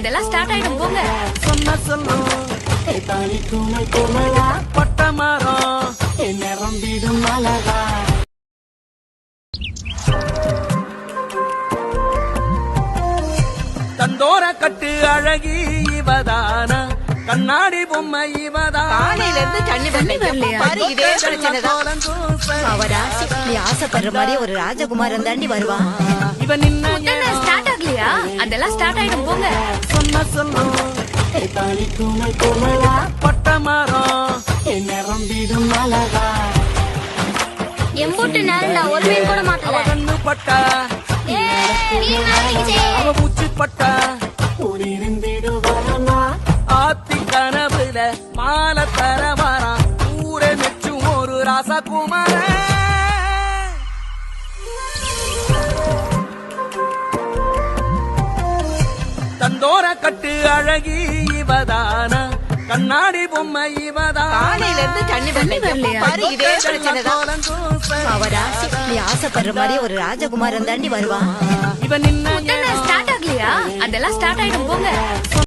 அதெல்லாம் ஸ்டார்ட் ஆயிடும் போங்க. சொன்ன சொல்லும் பட்ட மரம் நிரம்பிடும் அழகா. தந்தோர கட்டு அழகி இவதான கண்ணாடி பொம்மை இவதா. காலையில இருந்து தண்ணி பாரு, இதே பிரச்சனைதான். அவராசி நீ ஆசைப்படுற மாதிரி ஒரு ராஜகுமாரன் தாண்டி வருவான். இவன் ஸ்டார்ட் ஆகலையா? அதெல்லாம் ஸ்டார்ட் ஆயிடும் போங்க. சொன்ன சொல்லும் பட்ட மரம் நிரம்பிடும் அழகா. எம்பூட்டு நேரம் நான் ஒரு மீன் கூட மாட்டல. கண்ணு பட்டா அவ பூச்சி பட்டா ஆத்தி கனவுல மாலை தர வரா. ஊரை மெச்சும் ஒரு ராசகுமார. தந்தோர கட்டு அழகி இவதான கண்ணாடி பொம்மை இவதா. காலையில இருந்து தண்ணி பாரு, இதே பிரச்சனைதான். அவராசி நீ ஆசைப்படுற மாதிரி ஒரு ராஜகுமாரன் தாண்டி வருவான். இவன் ஸ்டார்ட் ஆகலையா? அதெல்லாம் ஸ்டார்ட் ஆயிடும் போங்க.